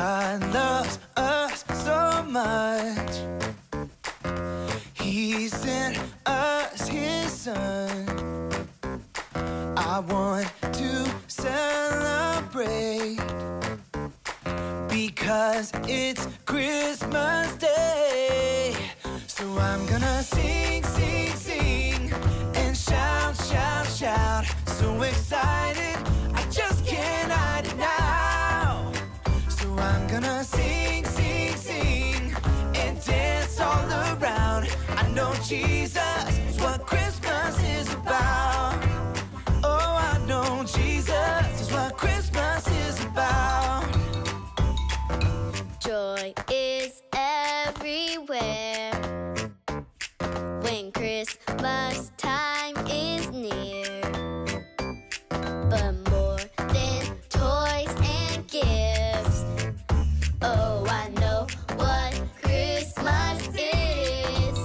God loves us so much. He sent us His Son. I want to celebrate because it's Christmas Day. So I'm gonna sing, sing, sing and shout, shout, shout. So excited, I just can't hide it now. So I'm gonna sing, sing, sing and dance all around. I know Jesus is what Christmas is about. Oh, I know Jesus is what Christmas is about. Joy is everywhere when Christmas time is near. But more than toys and gifts, oh, I know what Christmas is.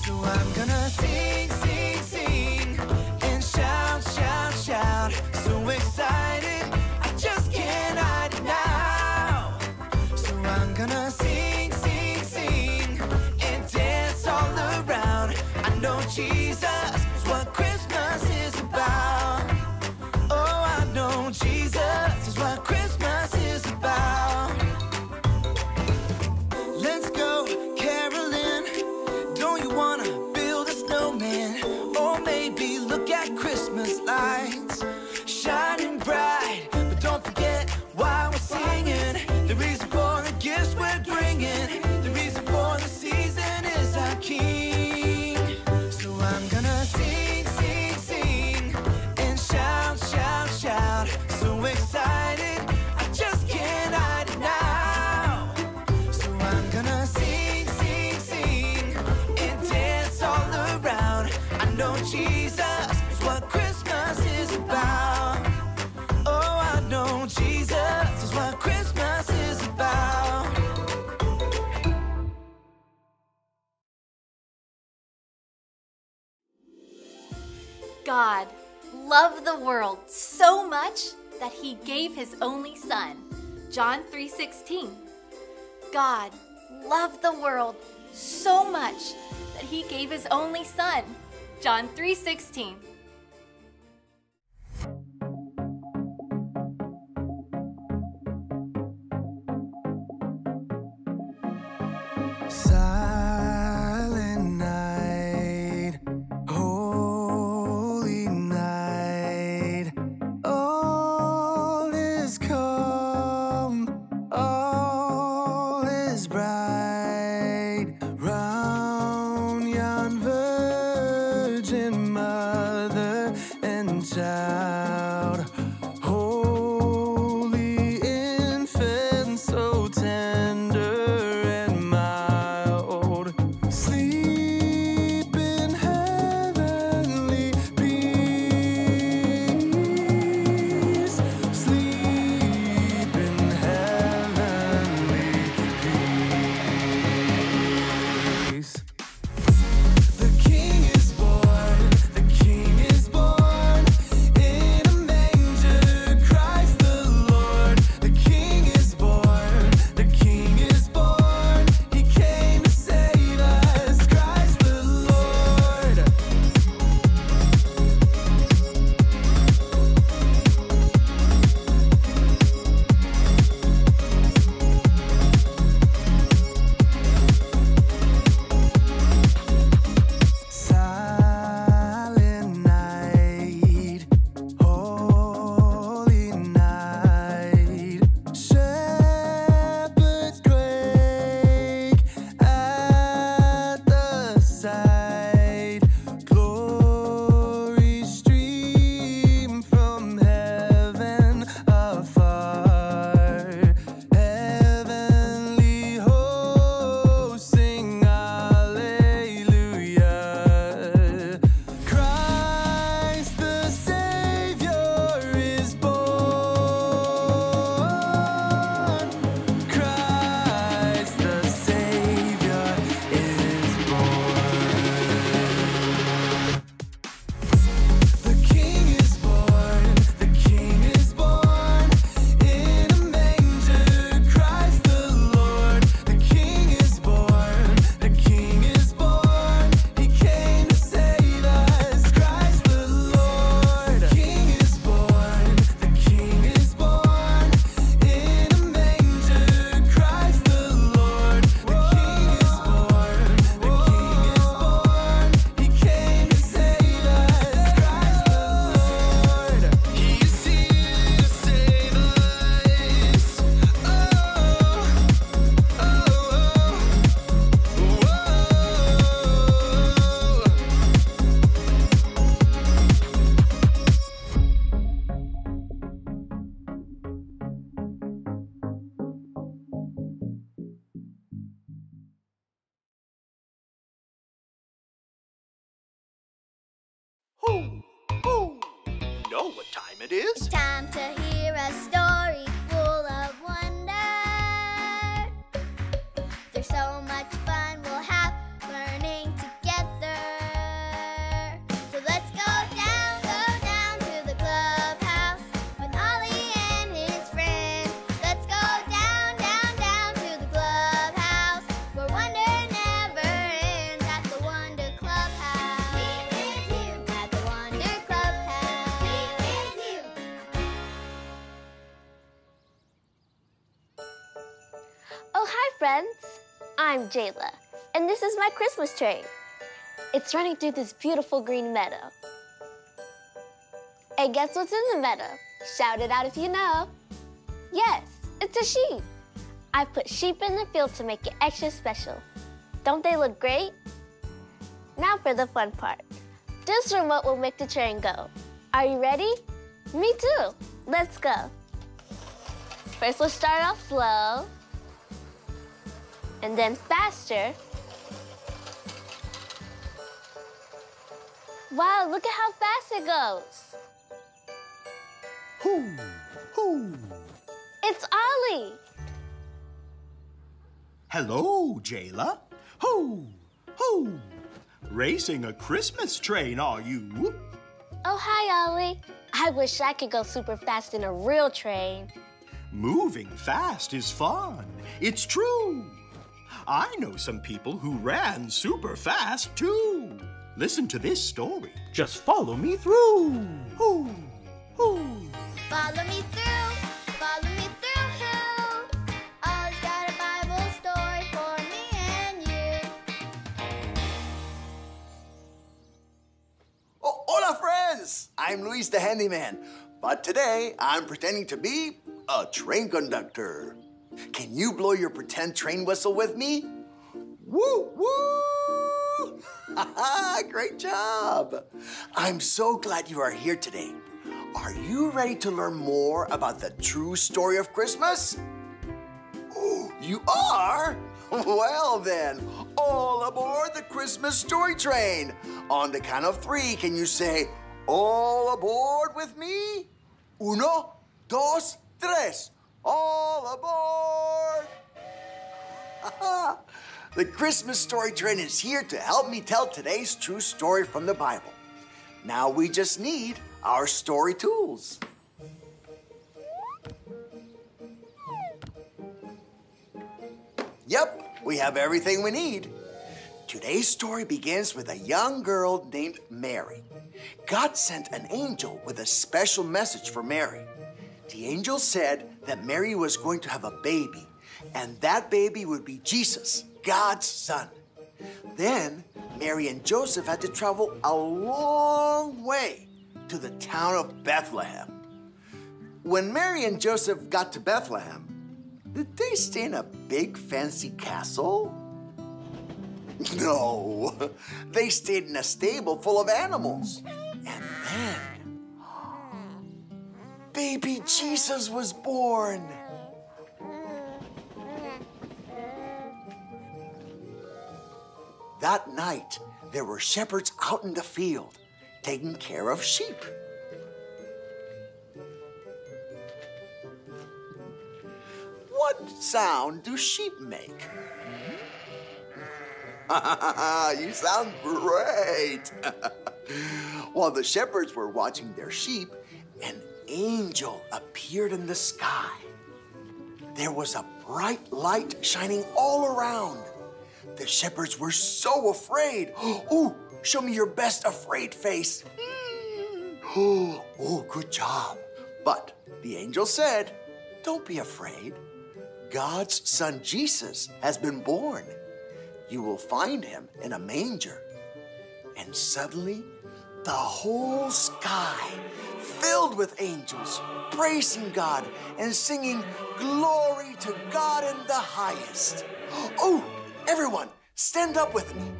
So I'm gonna sing, sing, sing and shout, shout, shout. So excited, I just can't hide it now. So I'm gonna sing, sing, sing and dance all around. I know Jesus is what Christmas is about. Oh, I know Jesus is what Christmas is about. Let's go caroling. Don't you wanna build a snowman? Or maybe look at Christmas lights shining bright. But don't forget why we're singing. The reason for the gifts we're bringing. The reason for the season is our King. So I'm gonna sing, sing, sing and shout, shout, shout. So excited, I just can't hide it now. So I'm gonna sing, sing, sing and dance all around. I know Jesus is what Christmas is about. Oh, I know Jesus is what Christmas is about. God loved the world so much that He gave His only Son. John 3:16. God loved the world so much that He gave His only Son. John 3:16. Silent night, holy night, all is calm, all is bright, round yon virgin mother and child, holy infant, so tender and mild. know what time it is. It's time to hear a story full of wonder. There's so much fun we'll have learning together. So let's go down to the clubhouse with Ollie and his friends. Let's go down to the clubhouse where wonder never ends at the Wonder Clubhouse. Meet with you at the Wonder Clubhouse. Meet with you. Oh, hi, friends. I'm Jayla, and this is my Christmas train. It's running through this beautiful green meadow. And guess what's in the meadow? Shout it out if you know. Yes, it's a sheep. I put sheep in the field to make it extra special. Don't they look great? Now for the fun part. This remote will make the train go. Are you ready? Me too. Let's go. First, we'll start off slow, and then faster. Wow, look at how fast it goes. Hoo, hoo. It's Ollie. Hello, Jayla. Hoo, hoo. Racing a Christmas train, are you? Oh, hi, Ollie. I wish I could go super fast in a real train. Moving fast is fun. It's true. I know some people who ran super fast, too. Listen to this story. Just follow me through. Hoo, hoo. Follow me through, follow me through, who? Ollie's got a Bible story for me and you. Oh, hola, friends! I'm Luis the Handyman, but today I'm pretending to be a train conductor. Can you blow your pretend train whistle with me? Woo, woo! Great job! I'm so glad you are here today. Are you ready to learn more about the true story of Christmas? Oh, you are? Well then, all aboard the Christmas story train. On the count of 3, can you say, all aboard with me? 1, 2, 3. All aboard! The Christmas story train is here to help me tell today's true story from the Bible. Now we just need our story tools. Yep, we have everything we need. Today's story begins with a young girl named Mary. God sent an angel with a special message for Mary. The angel said that Mary was going to have a baby, and that baby would be Jesus, God's son. Then Mary and Joseph had to travel a long way to the town of Bethlehem. When Mary and Joseph got to Bethlehem, did they stay in a big fancy castle? No, they stayed in a stable full of animals. And then, baby Jesus was born. That night, there were shepherds out in the field, taking care of sheep. What sound do sheep make? You sound great. While the shepherds were watching their sheep, an angel appeared in the sky. There was a bright light shining all around. The shepherds were so afraid. Oh, show me your best afraid face. Oh, good job. But the angel said, don't be afraid. God's son Jesus has been born. You will find him in a manger. And suddenly, the whole sky filled with angels, praising God and singing, glory to God in the highest. Oh, everyone, stand up with me.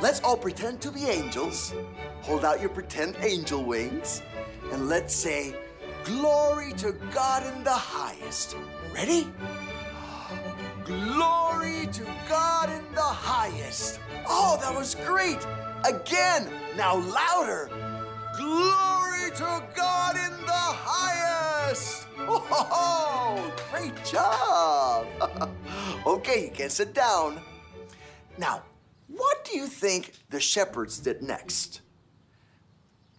Let's all pretend to be angels. Hold out your pretend angel wings. And let's say, glory to God in the highest. Ready? Glory to God in the highest. Oh, that was great. Again, now louder. Glory to God in Oh, great job. Okay, you can sit down. Now, what do you think the shepherds did next?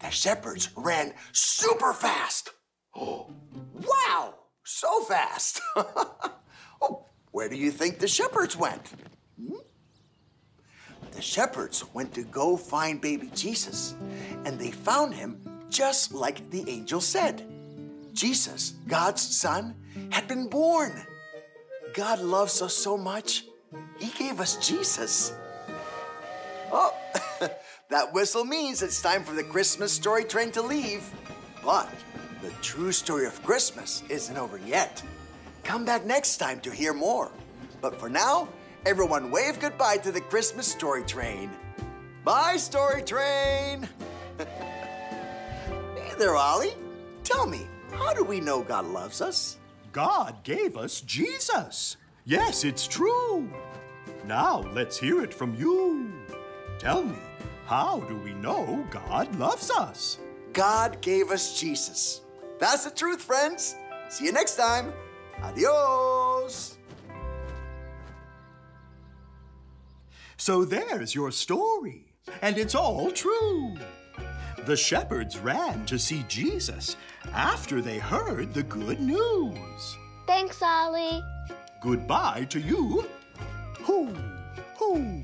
The shepherds ran super fast. Oh, wow, so fast. Oh, where do you think the shepherds went? The shepherds went to go find baby Jesus, and they found him just like the angel said. Jesus, God's son, had been born. God loves us so much, he gave us Jesus. Oh, that whistle means it's time for the Christmas story train to leave. But the true story of Christmas isn't over yet. Come back next time to hear more. But for now, everyone wave goodbye to the Christmas story train. Bye, story train. Hey there, Ollie. Tell me, how do we know God loves us? God gave us Jesus. Yes, it's true. Now let's hear it from you. Tell me, how do we know God loves us? God gave us Jesus. That's the truth, friends. See you next time. Adios. So there's your story, and it's all true. The shepherds ran to see Jesus after they heard the good news. Thanks, Ollie. Goodbye to you. Hoo, hoo.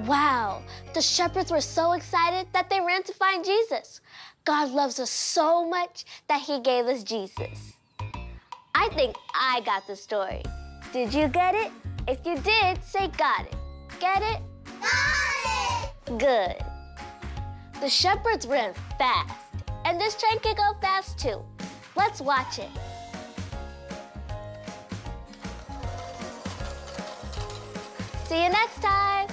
Wow, the shepherds were so excited that they ran to find Jesus. God loves us so much that he gave us Jesus. I think I got the story. Did you get it? If you did, say got it. Get it? Got it! Good. The shepherds ran fast, and this train can go fast too. Let's watch it. See you next time.